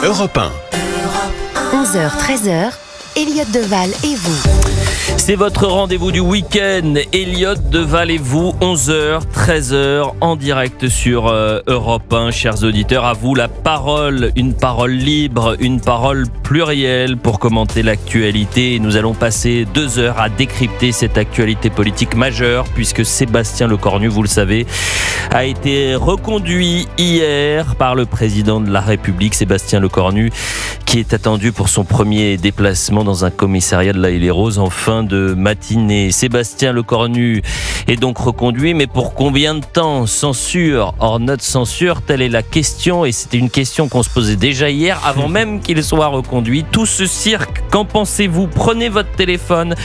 Europe 1. 11h-13h, Elliott Deval et vous. C'est votre rendez-vous du week-end, Elliott Deval et vous, 11h, 13h, en direct sur Europe 1. Chers auditeurs, à vous la parole, une parole libre, une parole plurielle pour commenter l'actualité. Nous allons passer 2 heures à décrypter cette actualité politique majeure, puisque Sébastien Lecornu, vous le savez, a été reconduit hier par le président de la République, Sébastien Lecornu, qui est attendu pour son premier déplacement dans un commissariat de l'Haye-les-Roses en fin de matinée. Sébastien Lecornu est donc reconduit, mais pour combien de temps? Censure, hors note censure, telle est la question, et c'était une question qu'on se posait déjà hier, avant même qu'il soit reconduit. Tout ce cirque, qu'en pensez-vous? Prenez votre téléphone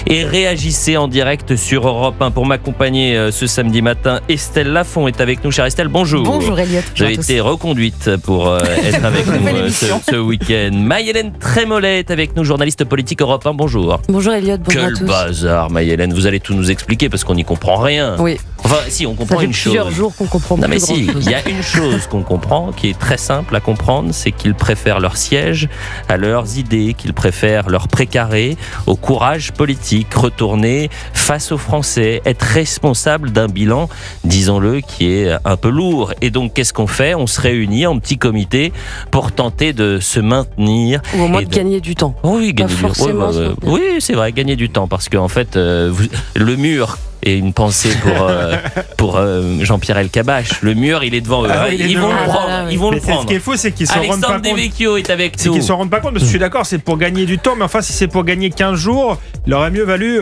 et réagissez en direct sur Europe 1. Pour m'accompagner ce samedi matin, Estelle Lafont est avec nous. Chère Estelle, bonjour. Bonjour Elliott. Vous avez été reconduite pour être avec nous ce week-end. Maï-Hélène Trémollet est avec nous, journaliste politique Europe 1. Bonjour. Bonjour Elliott, bonjour à tous. Quel bazar, Maï-Hélène, vous allez tout nous expliquer parce qu'on n'y comprend rien. Oui. Enfin, si, on comprend Ça fait une chose. plusieurs jours qu'on comprend Non mais plus si, grand-chose. il y a une chose qu'on comprend, qui est très simple à comprendre, c'est qu'ils préfèrent leur siège à leurs idées, qu'ils préfèrent leur précaré au courage politique, retourner face aux Français, être responsable d'un bilan, disons-le, qui est un peu lourd. Et donc, qu'est-ce qu'on fait? On se réunit en petit comité pour tenter de se maintenir. Ou au moins et de gagner du temps. Oui, gagner forcément se maintenir. oui, c'est vrai, gagner du temps, parce qu'en fait, le mur... Et une pensée pour Jean-Pierre Elkabbach. Le mur, il est devant eux. Ils vont le prendre. Ils vont le Mais prendre. ce qui est faux, c'est qu'ils se rendent pas Alexandre compte. Devecchio est avec C'est nous. qu'ils se rendent pas compte, parce que je suis d'accord, c'est pour gagner du temps, mais enfin, si c'est pour gagner 15 jours, il aurait mieux valu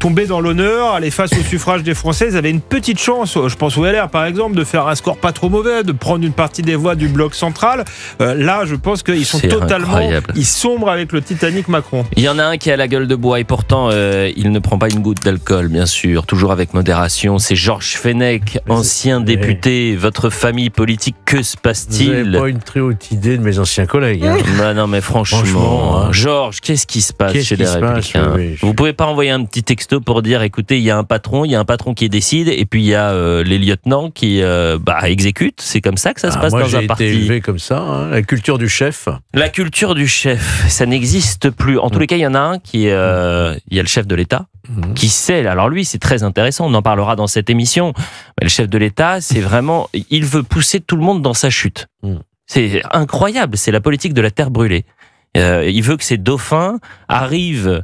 tomber dans l'honneur, aller face au suffrage des Français. Ils avaient une petite chance, je pense au LR par exemple, de faire un score pas trop mauvais, de prendre une partie des voix du bloc central. Là, je pense qu'ils sont C'est totalement... incroyable. Ils sombrent avec le Titanic Macron. Il y en a un qui a la gueule de bois et pourtant il ne prend pas une goutte d'alcool, bien sûr, toujours avec modération. C'est Georges Fenech, ancien député. Votre famille politique, que se Vous passe-t-il? n'avez pas une très haute idée de mes anciens collègues. Hein. Bah non mais franchement, Franchement, hein. Georges, qu'est-ce qui se passe Qu'est-ce chez qui les se passe, Républicains? oui, Vous pouvez pas envoyer un petit texto pour dire, écoutez, il y a un patron qui décide, et puis il y a les lieutenants qui exécutent. C'est comme ça que ça se passe Moi, dans j'ai un été parti. élevé comme ça, hein. La culture du chef. La culture du chef, ça n'existe plus. En tous les cas, il y en a un qui, il y a le chef de l'État qui sait. Alors lui, c'est très intéressant. On en parlera dans cette émission. Mais le chef de l'État, c'est vraiment, il veut pousser tout le monde dans sa chute. C'est incroyable. C'est la politique de la terre brûlée. Il veut que ces dauphins arrivent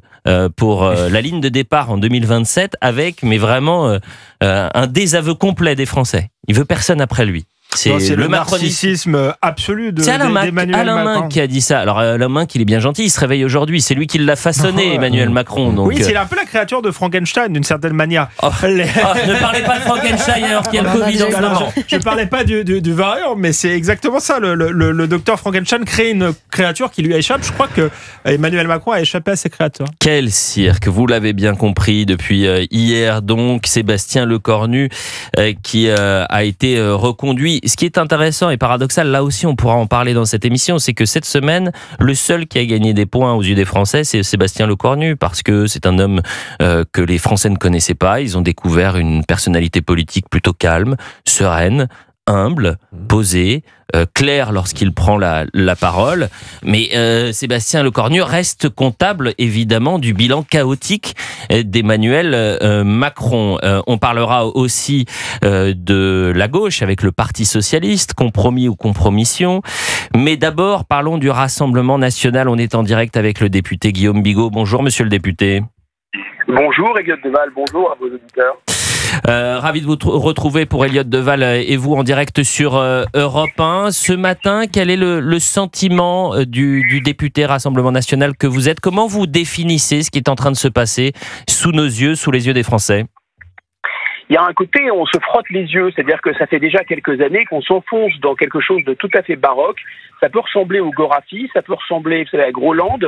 pour la ligne de départ en 2027 avec, mais vraiment, un désaveu complet des Français. Il veut personne après lui. C'est le narcissisme absolu C'est d'Emmanuel Alain Macron. Minc qui a dit ça. Alors Alain Minc, il est bien gentil, il se réveille aujourd'hui. C'est lui qui l'a façonné, Emmanuel Macron. Donc, Oui, c'est un peu la créature de Frankenstein d'une certaine manière. ne parlez pas de Frankenstein alors qu'il y a le Covid en ce moment. Je parlais pas du variant, mais c'est exactement ça. Le docteur Frankenstein crée une créature qui lui échappe. Je crois que Emmanuel Macron a échappé à ces créatures. Quel cirque, vous l'avez bien compris depuis hier donc, Sébastien Lecornu qui a été reconduit. Ce qui est intéressant et paradoxal, là aussi on pourra en parler dans cette émission, c'est que cette semaine, le seul qui a gagné des points aux yeux des Français, c'est Sébastien Lecornu, parce que c'est un homme que les Français ne connaissaient pas. Ils ont découvert une personnalité politique plutôt calme, sereine, humble, posée, clair lorsqu'il prend la parole. Mais Sébastien Lecornu reste comptable, évidemment, du bilan chaotique d'Emmanuel Macron. On parlera aussi de la gauche avec le Parti socialiste, compromis ou compromission. Mais d'abord, parlons du Rassemblement national. On est en direct avec le député Guillaume Bigot. Bonjour, monsieur le député. Bonjour Elliott Deval, bonjour à vos auditeurs. Ravi de vous retrouver pour Elliott Deval et vous en direct sur Europe 1. Ce matin, quel est le sentiment du député Rassemblement National que vous êtes? Comment vous définissez ce qui est en train de se passer sous nos yeux, sous les yeux des Français? Il y a un côté, on se frotte les yeux, c'est-à-dire que ça fait déjà quelques années qu'on s'enfonce dans quelque chose de tout à fait baroque. Ça peut ressembler au Gorafi, ça peut ressembler, vous savez, à Groland,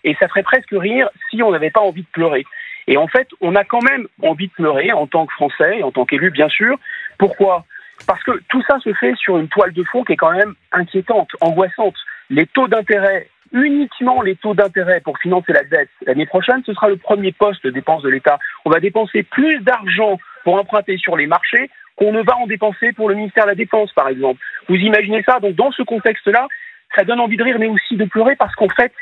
et ça ferait presque rire si on n'avait pas envie de pleurer. Et en fait, on a quand même envie de pleurer en tant que Français, et en tant qu'élu bien sûr. Pourquoi ? Parce que tout ça se fait sur une toile de fond qui est quand même inquiétante, angoissante. Les taux d'intérêt, uniquement les taux d'intérêt pour financer la dette. L'année prochaine, ce sera le premier poste de dépenses de l'État. On va dépenser plus d'argent pour emprunter sur les marchés qu'on ne va en dépenser pour le ministère de la Défense, par exemple. Vous imaginez ça? Donc dans ce contexte-là, ça donne envie de rire, mais aussi de pleurer, parce qu'en fait,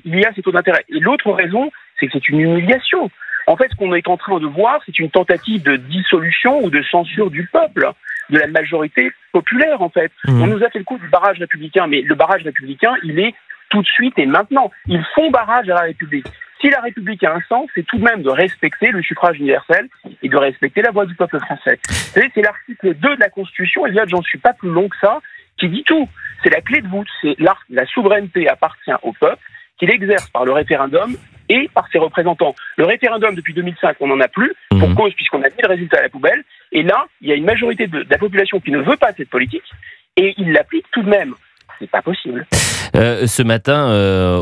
il y a ces taux d'intérêt. Et l'autre raison, c'est que c'est une humiliation. En fait, ce qu'on est en train de voir, c'est une tentative de dissolution ou de censure du peuple, de la majorité populaire, en fait. On nous a fait le coup du barrage républicain, mais le barrage républicain, il est tout de suite et maintenant. Ils font barrage à la République. Si la République a un sens, c'est tout de même de respecter le suffrage universel et de respecter la voix du peuple français. Vous savez, c'est l'article 2 de la Constitution, et là, j'en suis pas plus long que ça, qui dit tout. C'est la clé de voûte. C'est la souveraineté appartient au peuple, qu'il exerce par le référendum et par ses représentants. Le référendum, depuis 2005, on n'en a plus, pour cause, puisqu'on a mis le résultat à la poubelle. Et là, il y a une majorité de la population qui ne veut pas cette politique, et il l'applique tout de même. C'est pas possible. Ce matin,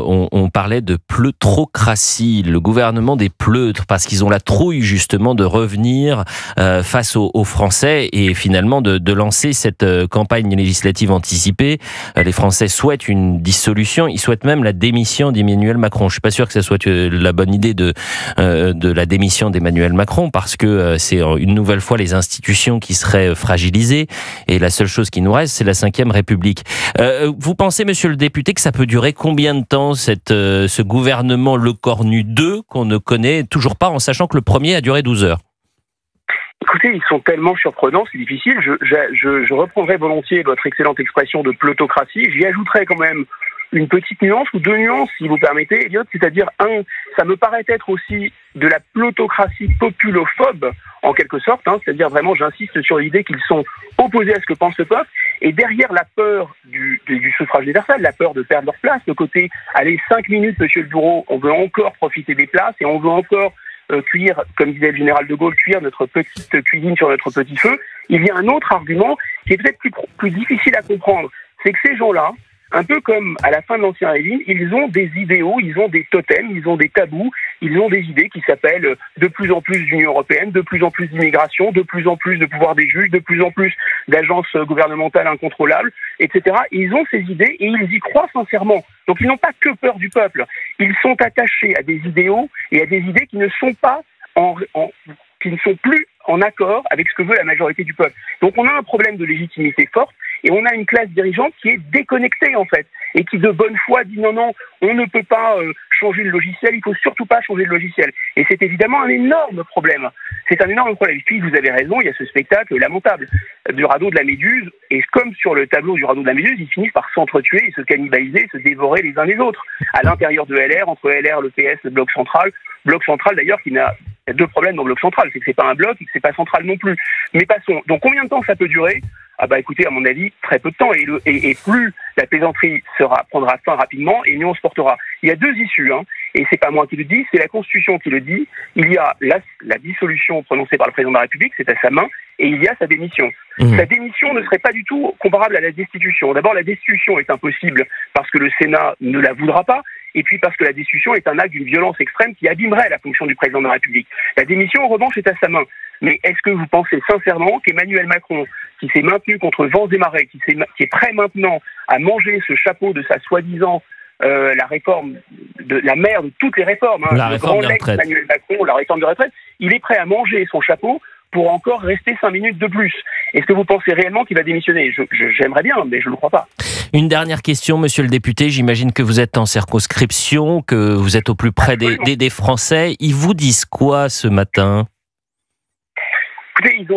on parlait de pleutrocratie, le gouvernement des pleutres, parce qu'ils ont la trouille justement de revenir face aux Français et finalement de lancer cette campagne législative anticipée. Les Français souhaitent une dissolution, ils souhaitent même la démission d'Emmanuel Macron. Je suis pas sûr que ce soit la bonne idée de la démission d'Emmanuel Macron, parce que c'est une nouvelle fois les institutions qui seraient fragilisées, et la seule chose qui nous reste, c'est la 5e République. Vous pensez, monsieur le député, que ça peut durer combien de temps, ce gouvernement Lecornu 2 qu'on ne connaît toujours pas, en sachant que le premier a duré 12 heures? Écoutez, ils sont tellement surprenants, c'est difficile. Je reprendrai volontiers votre excellente expression de plutocratie. J'y ajouterai quand même une petite nuance, ou deux nuances, si vous permettez, Elliot. C'est-à-dire, ça me paraît être aussi de la plutocratie populophobe, en quelque sorte. C'est-à-dire, vraiment, j'insiste sur l'idée qu'ils sont opposés à ce que pense le peuple. Et derrière la peur du suffrage universel, la peur de perdre leur place, le côté, allez, 5 minutes, monsieur le bureau, on veut encore profiter des places, et on veut encore cuire, comme disait le général de Gaulle, cuire notre petite cuisine sur notre petit feu. Il y a un autre argument qui est peut-être plus difficile à comprendre. C'est que ces gens-là, un peu comme à la fin de l'Ancien Régime, ils ont des idéaux, ils ont des totems, ils ont des tabous, ils ont des idées qui s'appellent de plus en plus d'Union européenne, de plus en plus d'immigration, de plus en plus de pouvoir des juges, de plus en plus d'agences gouvernementales incontrôlables, etc. Ils ont ces idées et ils y croient sincèrement. Donc ils n'ont pas que peur du peuple. Ils sont attachés à des idéaux et à des idées qui ne sont pas qui ne sont plus en accord avec ce que veut la majorité du peuple. Donc on a un problème de légitimité forte, et on a une classe dirigeante qui est déconnectée, en fait, et qui de bonne foi dit non, on ne peut pas changer le logiciel, il faut surtout pas changer le logiciel. Et c'est évidemment un énorme problème. C'est un énorme problème. Et puis, vous avez raison, il y a ce spectacle lamentable du radeau de la Méduse, et comme sur le tableau du radeau de la Méduse, ils finissent par s'entretuer et se cannibaliser, se dévorer les uns les autres, à l'intérieur de LR, entre LR, le PS, le Bloc Central. Bloc Central, d'ailleurs, il y a deux problèmes dans le Bloc Central, c'est que c'est pas un bloc et que c'est pas central non plus. Mais passons. Donc, combien de temps ça peut durer ? Ah bah écoutez, à mon avis, très peu de temps. Et plus la plaisanterie prendra fin rapidement, et mieux on se portera. Il y a deux issues, et c'est pas moi qui le dis, c'est la Constitution qui le dit. Il y a la dissolution prononcée par le président de la République, c'est à sa main, et il y a sa démission. Sa démission ne serait pas du tout comparable à la destitution. D'abord, la destitution est impossible parce que le Sénat ne la voudra pas, et puis parce que la destitution est un acte d'une violence extrême qui abîmerait la fonction du président de la République. La démission, en revanche, est à sa main. Mais est-ce que vous pensez sincèrement qu'Emmanuel Macron, qui s'est maintenu contre vents et marées, qui est prêt maintenant à manger ce chapeau de sa soi-disant la réforme, la mère de toutes les réformes, la le réforme grand des lex retraites. Emmanuel Macron, la réforme de retraite, il est prêt à manger son chapeau pour encore rester 5 minutes de plus. Est-ce que vous pensez réellement qu'il va démissionner ? J'aimerais bien, mais je ne le crois pas. Une dernière question, monsieur le député. J'imagine que vous êtes en circonscription, que vous êtes au plus près des Français. Ils vous disent quoi ce matin ? Écoutez, ils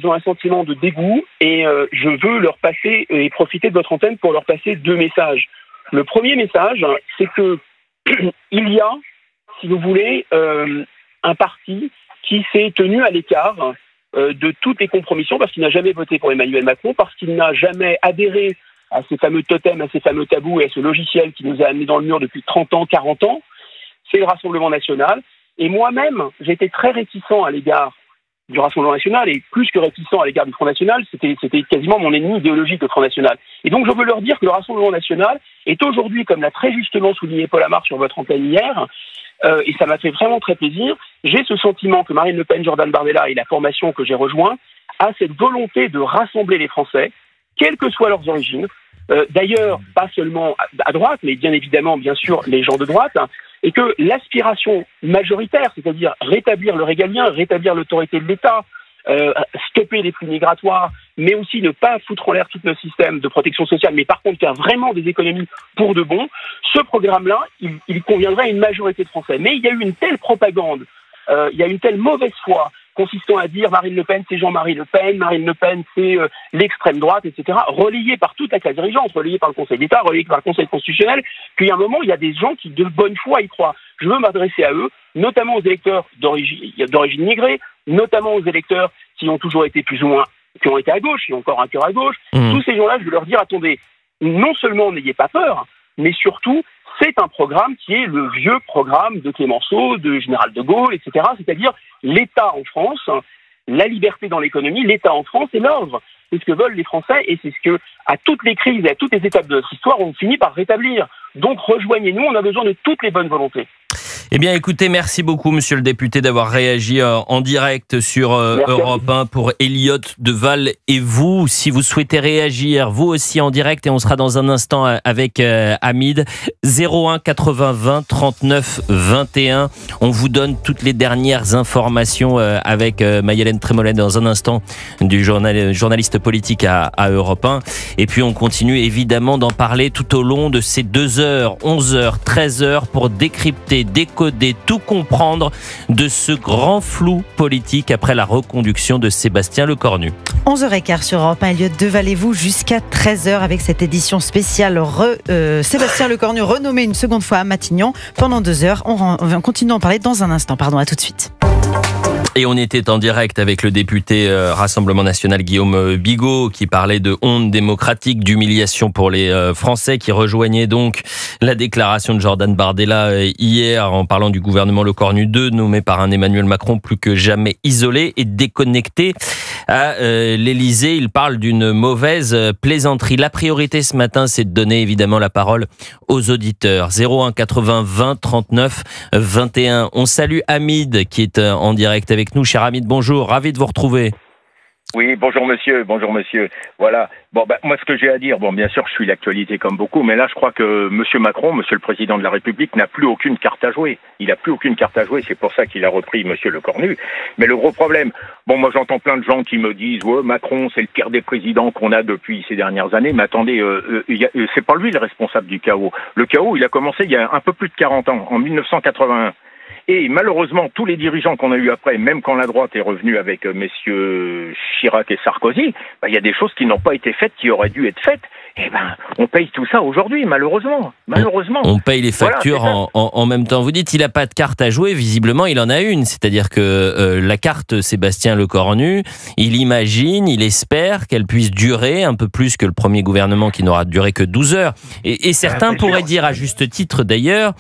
ont un sentiment de dégoût, et je veux leur passer et profiter de votre antenne pour leur passer deux messages. Le premier message, c'est que il y a, si vous voulez, un parti qui s'est tenu à l'écart de toutes les compromissions, parce qu'il n'a jamais voté pour Emmanuel Macron, parce qu'il n'a jamais adhéré à ces fameux totems, à ces fameux tabous et à ce logiciel qui nous a amenés dans le mur depuis 30 ans, 40 ans. C'est le Rassemblement national. Et moi-même, j'étais très réticent à l'égard du Rassemblement national, et plus que réticent à l'égard du Front national, c'était quasiment mon ennemi idéologique, le Front national. Et donc je veux leur dire que le Rassemblement national est aujourd'hui, comme l'a très justement souligné Paul Amar sur votre antenne hier, et ça m'a fait vraiment très plaisir, j'ai ce sentiment que Marine Le Pen, Jordan Bardella et la formation que j'ai rejoint a cette volonté de rassembler les Français, quelles que soient leurs origines, d'ailleurs pas seulement à droite, mais bien évidemment, bien sûr, les gens de droite, et que l'aspiration majoritaire, c'est-à-dire rétablir le régalien, rétablir l'autorité de l'État, stopper les flux migratoires, mais aussi ne pas foutre en l'air tout notre système de protection sociale, mais par contre faire vraiment des économies pour de bon, ce programme-là, il conviendrait à une majorité de Français. Mais il y a eu une telle propagande, il y a une telle mauvaise foi, consistant à dire Marine Le Pen, c'est Jean-Marie Le Pen, Marine Le Pen, c'est l'extrême droite, etc., relayé par toute la classe dirigeante, relayé par le Conseil d'État, relayé par le Conseil constitutionnel, qu'il y a un moment, il y a des gens qui, de bonne foi, y croient. Je veux m'adresser à eux, notamment aux électeurs d'origine migrée, notamment aux électeurs qui ont toujours été plus ou moins, qui ont été à gauche, qui ont encore un cœur à gauche. Tous ces gens-là, je veux leur dire, attendez, non seulement n'ayez pas peur, mais surtout, c'est un programme qui est le vieux programme de Clémenceau, de Général de Gaulle, etc. C'est-à-dire l'État en France, la liberté dans l'économie, l'État en France et l'ordre. C'est ce que veulent les Français et c'est ce que, à toutes les crises et à toutes les étapes de notre histoire, on finit par rétablir. Donc rejoignez-nous, on a besoin de toutes les bonnes volontés. Eh bien, écoutez, merci beaucoup, monsieur le député, d'avoir réagi en direct sur Europe 1 pour Elliot Deval et vous. Si vous souhaitez réagir, vous aussi en direct, et on sera dans un instant avec Hamid, 01 80 20 39 21. On vous donne toutes les dernières informations avec Maï-Hélène Trémollet dans un instant, du journaliste politique à Europe 1. Et puis, on continue évidemment d'en parler tout au long de ces 2 heures, 11 heures, 13 heures, pour décrypter, décoder, tout comprendre de ce grand flou politique après la reconduction de Sébastien Lecornu. 11h15 sur Europe 1, Elliot Deval et vous jusqu'à 13h avec cette édition spéciale Sébastien Lecornu renommé une seconde fois à Matignon pendant 2 heures. On va continuer à en parler dans un instant. Pardon, à tout de suite. Et on était en direct avec le député Rassemblement National Guillaume Bigot qui parlait de honte démocratique, d'humiliation pour les Français, qui rejoignait donc la déclaration de Jordan Bardella hier en parlant du gouvernement Lecornu 2 nommé par un Emmanuel Macron plus que jamais isolé et déconnecté. À l'Élysée, il parle d'une mauvaise plaisanterie. La priorité ce matin, c'est de donner évidemment la parole aux auditeurs. 01 80 20 39 21. On salue Hamid qui est en direct avec nous. Cher Hamid, bonjour, ravi de vous retrouver. Oui, bonjour monsieur. Voilà. Bon, moi, ce que j'ai à dire, bien sûr, je suis l'actualité comme beaucoup, mais là, je crois que monsieur Macron, monsieur le président de la République, n'a plus aucune carte à jouer. Il n'a plus aucune carte à jouer, c'est pour ça qu'il a repris monsieur Lecornu. Mais le gros problème, moi, j'entends plein de gens qui me disent, ouais, Macron, c'est le pire des présidents qu'on a depuis ces dernières années, mais attendez, c'est pas lui le responsable du chaos. Le chaos, il a commencé il y a un peu plus de 40 ans, en 1981. Et malheureusement, tous les dirigeants qu'on a eu après, même quand la droite est revenue avec messieurs Chirac et Sarkozy, il y a des choses qui n'ont pas été faites, qui auraient dû être faites. On paye tout ça aujourd'hui, malheureusement. On paye les factures en même temps. Vous dites il n'a pas de carte à jouer, visiblement il en a une. C'est-à-dire que la carte Sébastien Lecornu, il imagine, il espère qu'elle puisse durer un peu plus que le premier gouvernement qui n'aura duré que 12 heures. Et certains pourraient dire à juste titre d'ailleurs,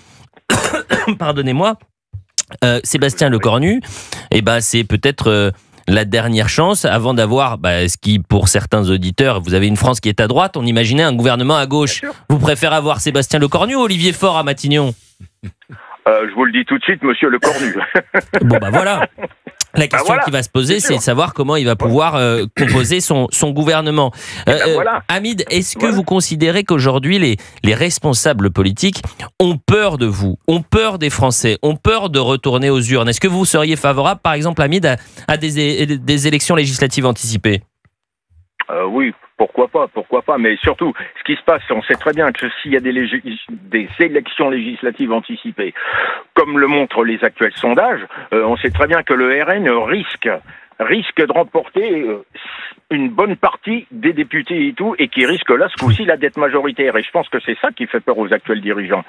pardonnez-moi, Sébastien Lecornu, c'est peut-être la dernière chance avant d'avoir ce qui, pour certains auditeurs, vous avez une France qui est à droite, on imaginait un gouvernement à gauche. Vous préférez avoir Sébastien Lecornu ou Olivier Faure à Matignon ? Je vous le dis tout de suite, monsieur Lecornu. Bon, voilà. La question qui va se poser, c'est de savoir comment il va pouvoir composer son gouvernement. Hamid, est-ce que vous considérez qu'aujourd'hui, les responsables politiques ont peur de vous, ont peur des Français, ont peur de retourner aux urnes ? Est-ce que vous seriez favorable, par exemple, Hamid, à des élections législatives anticipées ? Oui, pourquoi pas, mais surtout, ce qui se passe, on sait très bien que s'il y a des élections législatives anticipées, comme le montrent les actuels sondages, on sait très bien que le RN risque de remporter une bonne partie des députés et tout, et qui risque là, ce coup-ci, la dette majoritaire. Et je pense que c'est ça qui fait peur aux actuels dirigeants.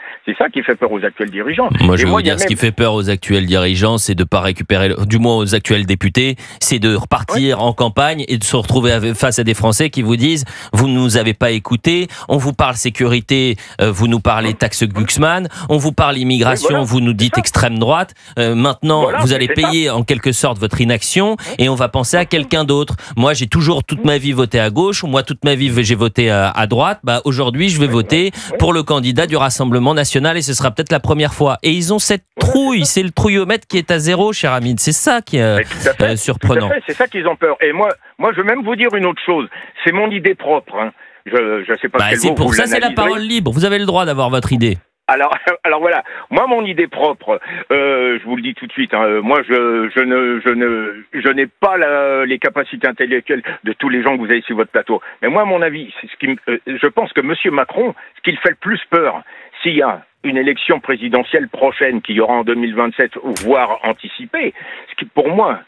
Moi, je vais vous dire, ce qui fait peur aux actuels dirigeants, c'est de ne pas récupérer, du moins aux actuels députés, c'est de repartir en campagne et de se retrouver face à des Français qui vous disent « Vous ne nous avez pas écoutés, on vous parle sécurité, vous nous parlez taxe Glucksmann, on vous parle immigration, vous nous dites extrême droite, maintenant vous allez payer en quelque sorte votre inaction et on va penser à quelqu'un d'autre. Moi, j'ai toujours toute ma vie voté à gauche, moi toute ma vie j'ai voté à droite, aujourd'hui je vais voter pour le candidat du Rassemblement National et ce sera peut-être la première fois. Et ils ont cette trouille, c'est le trouillomètre qui est à zéro, cher Hamid, c'est ça qui est surprenant. Tout à fait, c'est ça qu'ils ont peur. Et moi je vais même vous dire une autre chose, c'est mon idée propre. Je sais pas quel c'est mot pour vous ça, c'est la parole libre, vous avez le droit d'avoir votre idée. Alors voilà. Moi, mon idée propre, je vous le dis tout de suite. Moi, je n'ai pas les capacités intellectuelles de tous les gens que vous avez sur votre plateau. Mais moi, à mon avis, c'est je pense que Monsieur Macron, ce qui le fait le plus peur, s'il y a une élection présidentielle prochaine qui y aura en 2027, voire anticipée, ce qui, pour moi,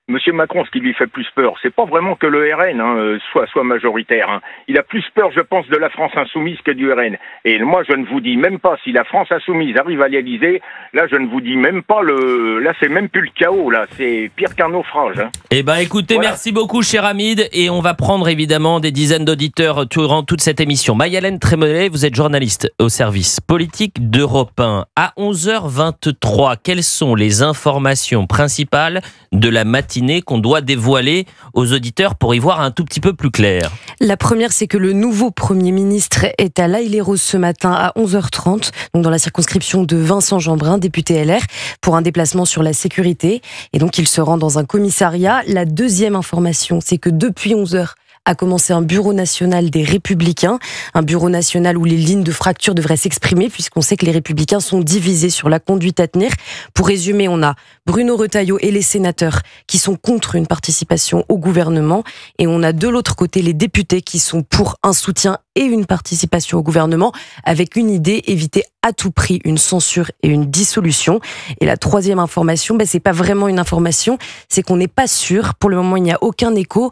Monsieur Macron, ce qui lui fait plus peur, c'est pas vraiment que le RN soit majoritaire. Il a plus peur, je pense, de la France insoumise que du RN. Et moi, je ne vous dis même pas si la France insoumise arrive à l'Élysée. Là, je ne vous dis même pas Là, c'est même plus le chaos. Là, c'est pire qu'un naufrage. Eh ben, écoutez, voilà. Merci beaucoup, cher Hamid, et on va prendre évidemment des dizaines d'auditeurs durant toute cette émission. Maï-Hélène Trémollet, vous êtes journaliste au service politique d'Europe 1. À 11h23, quelles sont les informations principales de la matinée qu'on doit dévoiler aux auditeurs pour y voir un tout petit peu plus clair? La première, c'est que le nouveau Premier ministre est à l'Haït-les-Roses ce matin à 11h30, donc dans la circonscription de Vincent Jeanbrun, député LR, pour un déplacement sur la sécurité. Et donc, il se rend dans un commissariat. La deuxième information, c'est que depuis 11h, a commencé un bureau national des Républicains, un bureau national où les lignes de fracture devraient s'exprimer, puisqu'on sait que les Républicains sont divisés sur la conduite à tenir. Pour résumer, on a Bruno Retailleau et les sénateurs qui sont contre une participation au gouvernement, et on a de l'autre côté les députés qui sont pour un soutien et une participation au gouvernement, avec une idée, éviter à tout prix une censure et une dissolution. Et la troisième information, c'est pas vraiment une information, c'est qu'on n'est pas sûr. Pour le moment, il n'y a aucun écho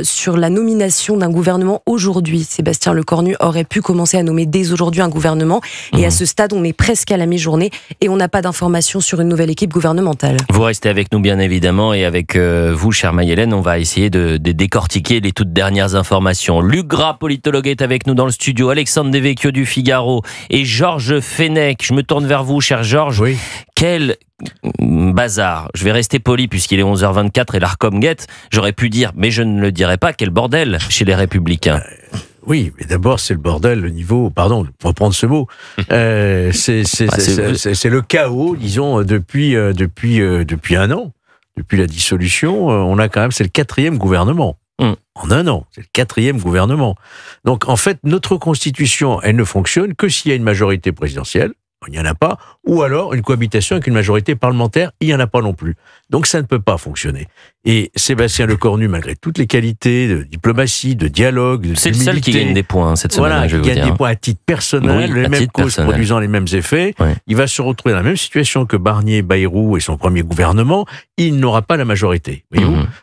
sur la nomination d'un gouvernement aujourd'hui. Sébastien Lecornu aurait pu commencer à nommer dès aujourd'hui un gouvernement. Et à ce stade, on est presque à la mi-journée et on n'a pas d'informations sur une nouvelle équipe gouvernementale. Vous restez avec nous, bien évidemment, et avec vous, chère Maï-Hélène, on va essayer de décortiquer les toutes dernières informations. Luc Gras, politologue, est avec nous dans le studio. Alexandre Devecchio du Figaro et Georges Fenech. Je me tourne vers vous, cher Georges. Oui. Quel bazar. Je vais rester poli puisqu'il est 11h24 et l'Arcom guette. J'aurais pu dire, mais je ne le dirai pas, quel bordel chez les Républicains. Oui, mais d'abord, c'est le bordel, le niveau, pardon, pour reprendre ce mot, c'est le chaos, disons, depuis un an. Depuis la dissolution, on a quand même, c'est le 4e gouvernement. En un an, c'est le 4e gouvernement. Donc, en fait, notre Constitution, elle ne fonctionne que s'il y a une majorité présidentielle. Il n'y en a pas, ou alors une cohabitation avec une majorité parlementaire, il n'y en a pas non plus. Donc ça ne peut pas fonctionner. Et Sébastien Lecornu, malgré toutes les qualités de diplomatie, de dialogue, c'est le seul qui gagne des points cette semaine. Voilà, je vais qui vous gagne dire. des points à titre personnel, les mêmes causes produisant les mêmes effets. Oui. Il va se retrouver dans la même situation que Barnier, Bayrou et son premier gouvernement. Il n'aura pas la majorité.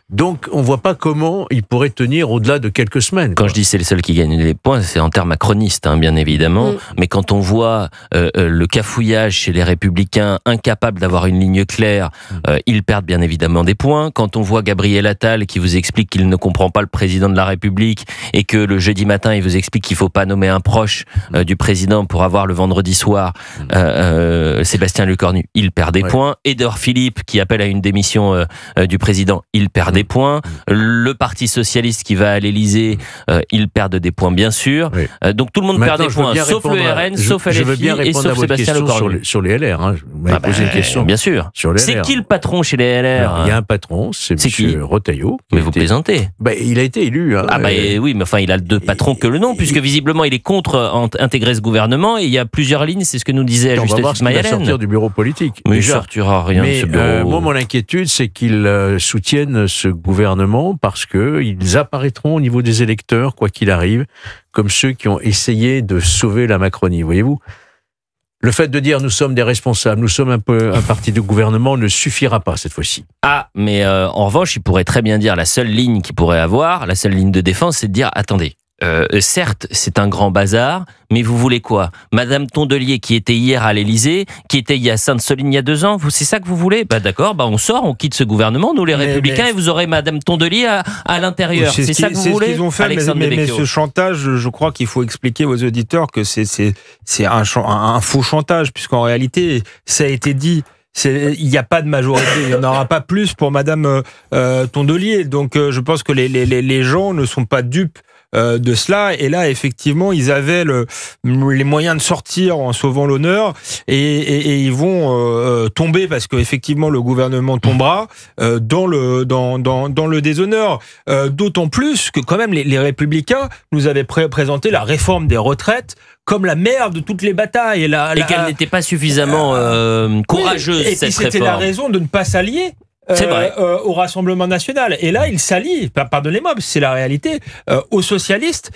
Donc on ne voit pas comment il pourrait tenir au-delà de quelques semaines. Quand je dis c'est le seul qui gagne des points, c'est en termes macronistes, bien évidemment. Mais quand on voit le cafouillage chez les Républicains, incapables d'avoir une ligne claire, ils perdent bien évidemment des points. Quand on voit Gabriel Attal qui vous explique qu'il ne comprend pas le président de la République et que le jeudi matin, il vous explique qu'il ne faut pas nommer un proche du président pour avoir le vendredi soir Sébastien Lecornu, il perd des points. Édouard Philippe qui appelle à une démission du président, il perd des points. Le Parti Socialiste qui va à l'Élysée, il perd des points bien sûr. Donc tout le monde perd des points, sauf le RN, sauf LFI et sauf Sébastien Lecornu. Sur les LR, vous m'avez posé une question. Bien sûr. C'est qui le patron chez les LR? Il y a un patron, c'est M. Retailleau. Mais vous plaisantez. Il a été élu. Oui, mais enfin, il a deux patrons que le nom, puisque visiblement, il est contre intégrer ce gouvernement, et il y a plusieurs lignes, c'est ce que nous disait juste Maï-Hélène. Il va sortir du bureau politique. Mais il sortira rien de ce bureau. Moi, mon inquiétude, c'est qu'ils soutiennent ce gouvernement parce qu'ils apparaîtront au niveau des électeurs, quoi qu'il arrive, comme ceux qui ont essayé de sauver la Macronie, voyez-vous. Le fait de dire nous sommes des responsables, nous sommes un parti de gouvernement ne suffira pas cette fois-ci. Mais en revanche, il pourrait très bien dire la seule ligne qu'il pourrait avoir, la seule ligne de défense, c'est de dire attendez, certes, c'est un grand bazar, mais vous voulez quoi? Madame Tondelier qui était hier à l'Élysée, qui était il y a Sainte-Soline il y a 2 ans, c'est ça que vous voulez? D'accord, on sort, on quitte ce gouvernement, nous les Républicains, et vous aurez Madame Tondelier à l'intérieur. C'est ça que vous voulez? C'est ce qu'ils ont fait, mais ce chantage, je crois qu'il faut expliquer aux auditeurs que c'est un faux chantage, puisqu'en réalité, ça a été dit. Il n'y a pas de majorité, il n'y en aura pas plus pour Madame Tondelier. Donc je pense que les gens ne sont pas dupes de cela. Et là, effectivement, ils avaient les moyens de sortir en sauvant l'honneur et ils vont tomber parce qu'effectivement, le gouvernement tombera dans le déshonneur. D'autant plus que quand même, les Républicains nous avaient présenté la réforme des retraites comme la mère de toutes les batailles. Et qu'elle n'était pas suffisamment courageuse, et cette c'était réforme. la raison de ne pas s'allier C'est vrai. au Rassemblement national. Et là, il s'allie, pardonnez-moi, c'est la réalité, aux socialistes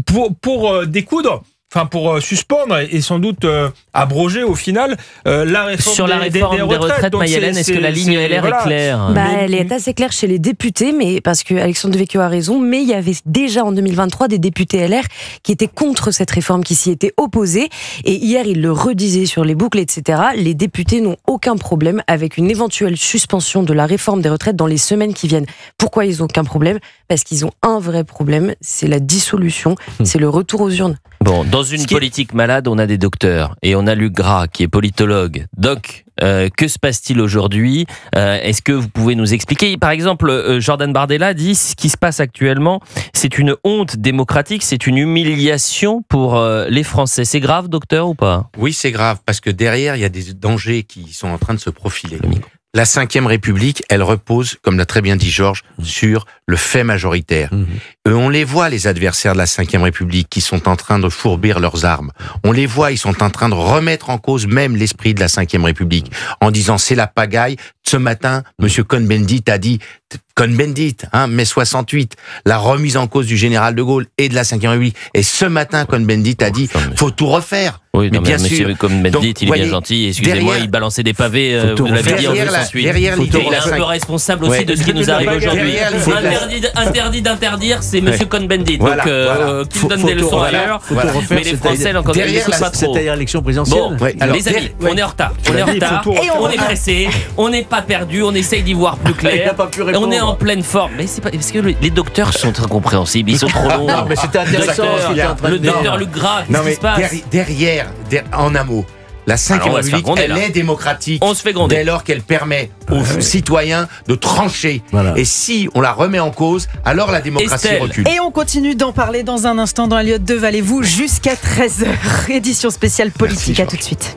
pour découdre. Enfin, pour suspendre et sans doute abroger au final la réforme Sur la réforme des retraites, Donc, Maï-Hélène, est-ce que la ligne LR est claire? Elle est assez claire chez les députés, mais parce que Alexandre Devecchio a raison, mais il y avait déjà en 2023 des députés LR qui étaient contre cette réforme, qui s'y étaient opposés. Et hier, ils le redisaient sur les boucles, etc. Les députés n'ont aucun problème avec une éventuelle suspension de la réforme des retraites dans les semaines qui viennent. Pourquoi ils n'ont aucun problème? Parce qu'ils ont un vrai problème, c'est la dissolution, c'est le retour aux urnes. Bon, dans une politique malade, on a des docteurs. Et on a Luc Gras, qui est politologue. Doc, que se passe-t-il aujourd'hui? Est-ce que vous pouvez nous expliquer? Par exemple, Jordan Bardella dit ce qui se passe actuellement, c'est une honte démocratique, c'est une humiliation pour les Français. C'est grave, docteur, ou pas? Oui, c'est grave, parce que derrière, il y a des dangers qui sont en train de se profiler. La Ve République, elle repose, comme l'a très bien dit Georges, sur le fait majoritaire. On les voit, les adversaires de la Ve République, qui sont en train de fourbir leurs armes. On les voit, ils sont en train de remettre en cause même l'esprit de la Ve République, en disant c'est la pagaille. Ce matin, Monsieur Cohn-Bendit a dit, Cohn-Bendit, mai 68, la remise en cause du général de Gaulle et de la Ve République. Et ce matin, Cohn-Bendit a dit, faut tout refaire. Oui, mais bien Monsieur sûr. Cohn-Bendit, il est bien gentil. Excusez-moi, il balançait des pavés. Vous l'avez dit en 208. Derrière l'idée, il est un peu responsable aussi de ce qui nous arrive aujourd'hui. Interdit d'interdire, c'est Monsieur Cohn-Bendit. Donc, qu'il donne des leçons ailleurs. Mais les Français, encore une fois, pas trop. C'est-à-dire l'élection présidentielle. Bon, les amis, on est en retard. On est pressé. On n'est pas perdu. On essaye d'y voir plus clair. On est en pleine forme. Mais c'est pas parce que les docteurs sont incompréhensibles. Ils sont trop longs. Non, mais c'était intéressant. Le docteur Luc Gras, qu'est-ce qui se passe? Derrière, en un mot, la Ve République, elle est démocratique. On se fait gronder. Dès lors qu'elle permet aux citoyens de trancher. Voilà. Et si on la remet en cause, alors la démocratie recule. Et on continue d'en parler dans un instant dans Elliott 2 Valez-vous jusqu'à 13h. Édition spéciale politique. À tout de suite.